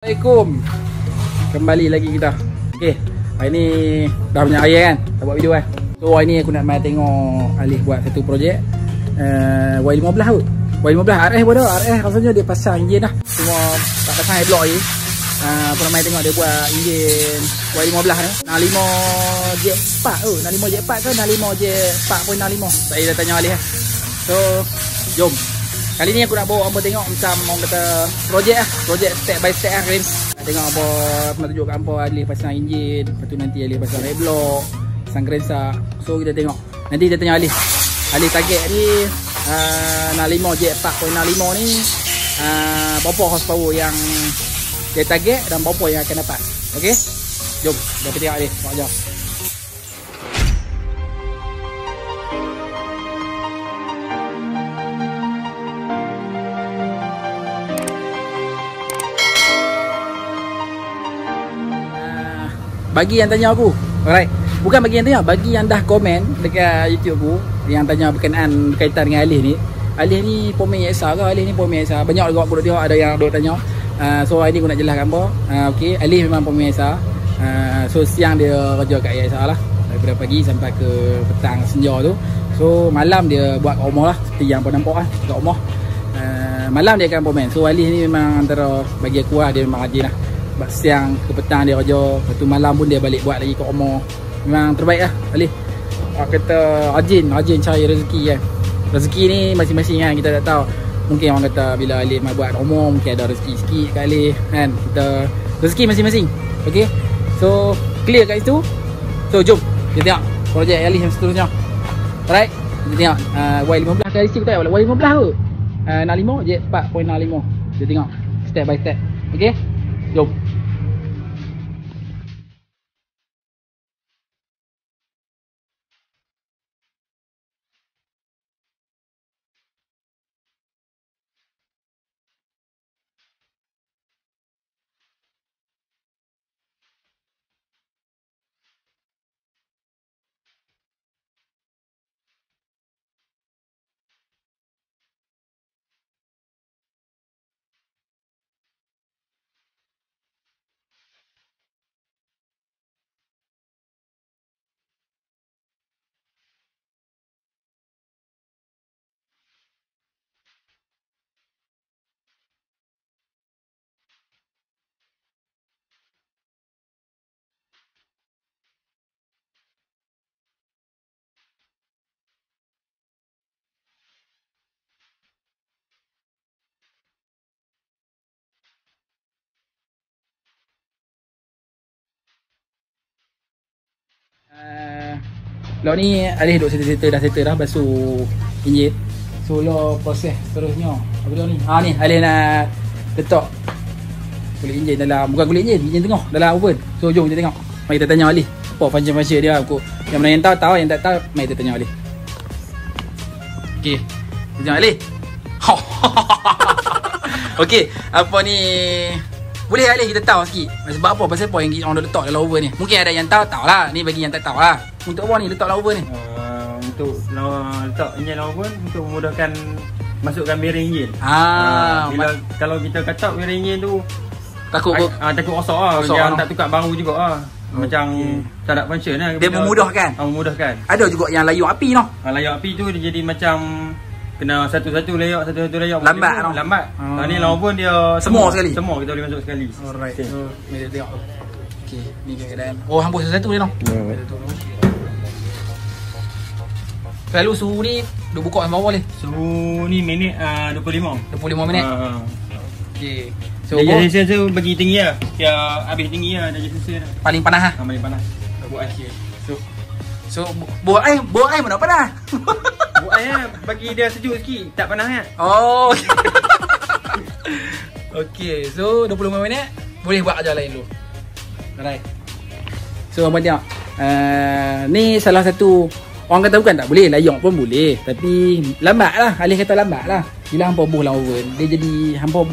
Assalamualaikum. Kembali lagi kita. Okey, hari ni dah banyak hari kan tak buat video kan. So hari ni aku nak mai tengok Alif buat satu projek Y15 tu. Y15 RS pun dah. RS rasanya dia pasang enjin dah. Cuma tak pasang air block lagi. Aku nak mai tengok dia buat enjin Y15 ni. 65 J4 tu. 65 J4 ke 65 J4.65. Saya dah tanya Alif lah. So jom. Kali ni aku nak bawa hangpa tengok macam orang kata projek lah. Projek step by step lah Rim. Nak tengok apa, nak tunjuk kat hangpa Alif pasang enjin. Lepas tu nanti Alif pasang air block, pasang gerensak. So kita tengok. Nanti kita tanya Alif. Alif target ni 65 J4.65 ni berapa horsepower yang dia target dan berapa yang akan dapat. Okey? Jom kita tengok Alif. Tengok jom. Bagi yang tanya aku, alright. Bukan bagi yang tanya, bagi yang dah komen dekat YouTube aku yang tanya berkenaan berkaitan dengan Alif ni. Alif ni pemain EXA ke? Alif ni pemain EXA. Banyak juga aku dah tengok ada yang duk tanya. So hari ni aku nak jelaskan apa. Okey, Alif memang pemain EXA. So siang dia kerja kat EXA lah. Daripada pagi sampai ke petang senja tu. So malam dia buat kat rumah lah. Seperti yang pun nampak lah kat rumah. Malam dia akan pemain. So Alif ni memang antara bagi aku lah, dia memang rajin lah. Siang ke petang dia kerja, lepas tu malam pun dia balik buat lagi kat rumah. Memang terbaik lah Alif. Orang kata rajin cari rezeki kan. Rezeki ni masing-masing kan, kita tak tahu. Mungkin orang kata bila Alif mai buat rumah mungkin ada rezeki sikit kat Alif kan. Kita rezeki masing-masing. Okay, so clear kat situ. So jom kita tengok projek Alif yang seterusnya. Alright, kita tengok Y15 kali sikit kita tengok Y15 tu 65 J4.65. Kita tengok step by step. Okay, jom. Lok ni Alif duk settle dah basuh enjin. So lo proses seterusnya apa dia ni? Ni Alif nak letak kulit enjin dalam, bukan kulit enjin tengah dalam oven. So jom kita tengok. Mari kita tanya Alif apa function dia aku. Yang mana yang tahu, yang tak tahu mari kita tanya Alif. Okey. Kita tanya Alif. Okey, apa ni? Boleh Alif kita tahu sikit sebab apa, pasal apa yang orang letak dalam oven ni? Mungkin ada yang tahu lah. Ni bagi yang tak tahu lah. Untuk apa ni letak dalam oven ni? Untuk letak enjin dalam oven untuk memudahkan masukkan bearing enjin. Bila kalau kita katak bearing enjin tu takut rosak lah. Jangan tak tukar baru juga lah. Macam tak ada function lah. Dia memudahkan. Memudahkan. Ada juga yang layu api noh. Layu api tu dia jadi macam kena satu-satu layak lambat noh. Lambat. Ni dalam oven dia semua sekali. Semua kita boleh masuk sekali. Alright. So ni kita tengok. Okey, ni keadaan. Oh, hambus satu dia noh. Kalau suhu ni dia buka yang bawah ni. Suhu ni minit 25 minit. Okey. So dia jadi sensor bagi tinggi lah. Dia habis tinggi lah, dah jadi sensor dah. Paling panas lah. Paling panas. Buat air. So buat air mana panas? Buat air lah, bagi dia sejuk sikit, tak panas kan. Oh. Okey, so 25 minit boleh buat kerja lain dulu. Alright. So abang tengok. Ni salah satu. Orang kata bukan tak boleh, layak pun boleh. Tapi lambat lah, Alif kata lambat lah. Bila hampa buh dalam oven, dia jadi hampa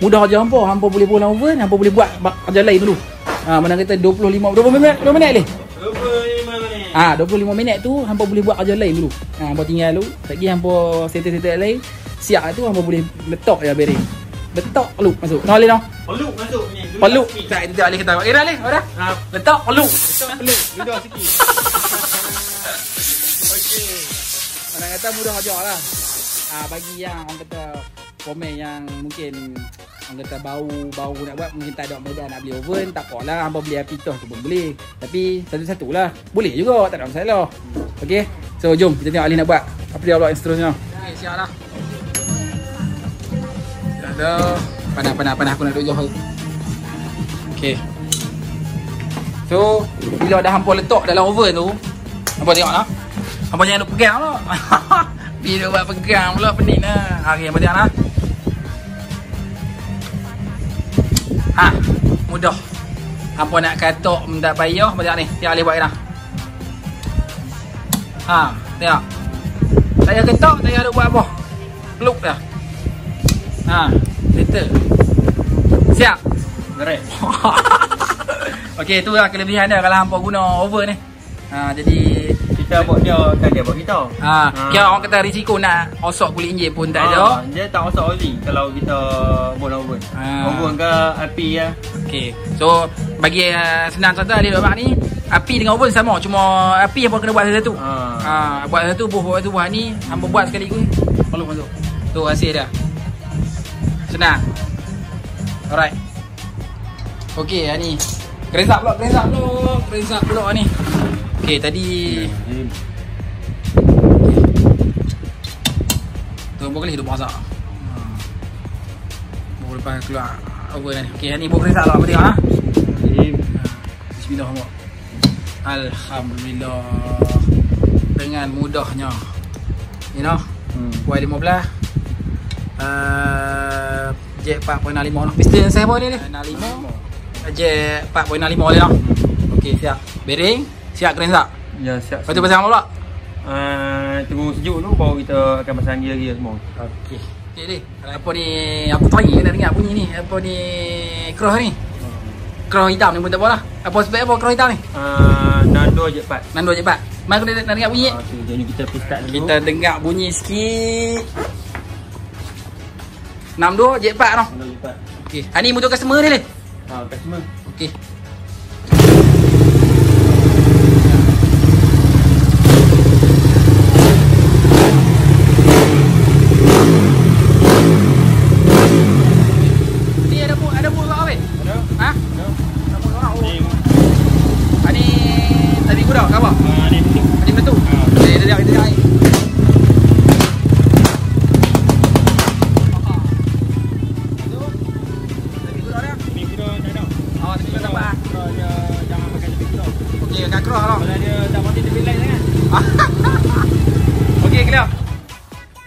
mudah je hampa. Hampa boleh buh dalam oven, hampa boleh buat kerja lain dulu. Mana kata 25 minit Alif? 25 minit tu hampa boleh buat kerja lain dulu. Hampa tinggal dulu. Lagi hampa settle lain. Siap tu hampa boleh letak je bearing. Letak peluk masuk. Noh Ali noh. Peluk masuk ni. Peluk. Tak itu Ali kata. Kira Ali, dah. Letak peluk. Letak peluk. Duduk sikit. Okey. Orang kata mudah aja lah. Bagi yang orang kata komen yang mungkin orang kata bau nak buat, mungkin tak ada medan nak beli oven, tak apalah, hangpa beli api toh tu pun boleh. Tapi satu-satu lah. Boleh juga, tak ada masalah. Okey. So jom kita tengok Ali nak buat. Apa dia buat yang seterusnya. Okey, siap dah. Dah. Panas aku nak duduk jauh. Okey. So, bila dah hangpa letak dalam oven tu, hangpa tengoklah. Hangpa jangan duk pegang lah. Bila buat pegang pula pening lah. Okey, hangpa tengoklah. Mudah. Hangpa nak katok tak payah, hangpa tengok ni. Tengok Ali buat dah. Tengok. Tak payah ketok, tak payah duk buat apa. Peluk dah. Settle. Siap. Correct. Okey, itulah kelebihan dia kalau hangpa guna oven ni. Jadi kita buat dia kan dia buat kita. Kira orang kata risiko nak osok kulit enjin pun tak ada. Dia tak osok oli kalau kita buat oven. Oven ke api ya. Okey. So bagi senang contoh Ali buat ni, api dengan oven sama, cuma api yang kena buat satu-satu. Buat satu buah ni hangpa buat sekaligus. Perlu masuk. Tu hasil dia. Senang. Alright. Okey, ni. Kerensak pula ni. Okey, tadi tu boleh hidup masak. Baru lepas keluar oven ni. Okey, ni boleh kerensak lah, apa tengok Bismillah. Alhamdulillah. Dengan mudahnya. You know. Y15 Jet 4.5 lah. Piston saya apa ni? 65 Jet 4.5 ni lah. Okey, siap. Bearing, siap kerensak. Ya, siap. Lepas tu pasang apa pula? Tunggu sejuk dulu baru kita akan pasang gear semua. Okey. Okey ni. Apa ni? Aku try nak dengar bunyi ni. Apa ni? Cross ni. Cross hitam ni pun tak apa lah. Apa spek apa cross hitam ni? Nando Jet 4. Nando Jet 4. Mari kita nak dengar bunyi. Jadi kita start dulu. Kita dengar bunyi sikit. 62 Jet 4 noh. Okey. Ni motor customer ni. Customer. Okey. Ni ada buat apa weh? Ada. Ada buat apa? Ni tadi budak ke apa? Ni betul. Ni betul. Kita tengok ni. Okey, clear.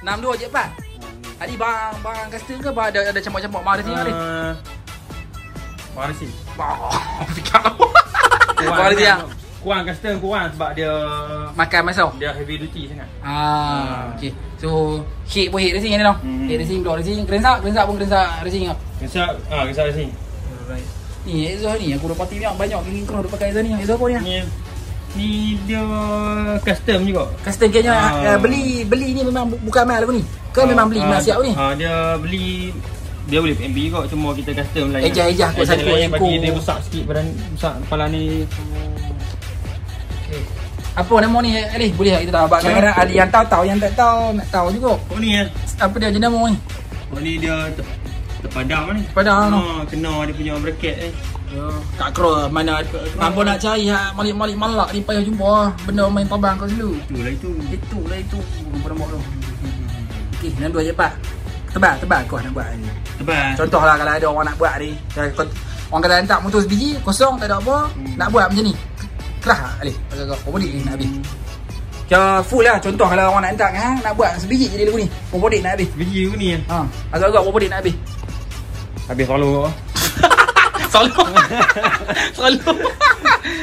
62 Jet 4. Tadi bang custom ke ada campur-campur mah racing ni? Bang racing. Fikir apa? Bang racing. Kurang custom kurang sebab dia makan masuk. Dia heavy duty sangat. Okey. So, hit pun hit racing ni noh. Hit racing, block racing, kerensak pun kerensak racing ah. Kerensak racing. Alright. Ni exhaust ni aku dapat tengok banyak geng kau duk pakai exhaust ni. Exhaust apa ni? Ni dia custom juga. Custom kayaknya beli ni memang bukan mal aku ni. Ke memang beli mal siap ni? Dia beli MB juga, cuma kita custom lain. Ejah aku satu ekor. Bagi dia besar sikit badan besar kepala ni. Okey. Apa nama ni Ali? Boleh tak kita tahu? Kadang-kadang ada yang tahu yang tak tahu nak tahu juga. Oh ni apa dia jenama ni? Oh ni dia terpadam ni. Terpadam. Kena dia punya bracket ni. Tak kira mana apa nak cari malik-malik malak ni payah jumpa benda main tabang kau dulu. Itulah itu. Bukan nombor tu. Okey, nak 2 je pak. Tebal kau nak buat ni. Tebal. Contohlah kalau ada orang nak buat ni. Orang kata hantar motor sebiji kosong tak ada apa, nak buat macam ni. Kerah Ali. Kau bodik ni nak habis. Kira full lah. Contoh kalau orang nak hantar kan, nak buat sebiji je dia lagu ni. Kau bodik nak habis. Sebiji lagu ni agak-agak kau bodik nak habis. Habis selalu. Selalu.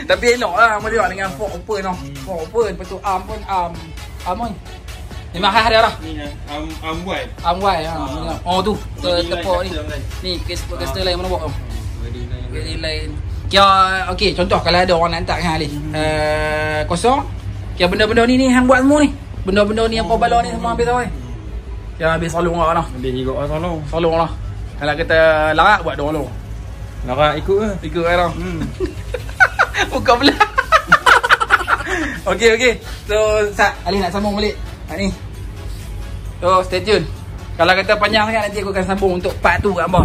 Tapi elok lah Mereka tengok dengan fork open tau. Fork open. Lepas tu arm pun arm pun memang khas dia lah. Ni arm wide. Arm wide lah. Oh tu tepuk ni. Ni caster lain mana buat tau. Wedding lain. Kira okey, contoh kalau ada orang nak hantar kan Ali, kosong. Kira benda-benda ni hang buat semua ni. Benda-benda ni apa balon ni semua habis tau. Kira habis salung lah. Habis juga salung. Salung lah. Kalau kita larak buat dulu. Larak ikut ke? Ikut kan? Buka pula. Okey. So, Sat, Ali nak sambung balik. Ni. So, stay tune. Kalau kata panjang sangat nanti aku akan sambung untuk part tu kat hangpa.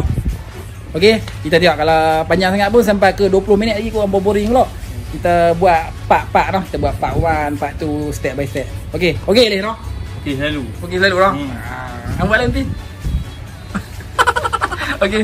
Okey, kita tengok kalau panjang sangat pun sampai ke 20 minit lagi korang boring pula. Kita buat part-part dah. Kita buat part 1, part 2, step by step. Okey Leh dah. Okey selalu Okey selalu dah. Hang buat nanti. Okey.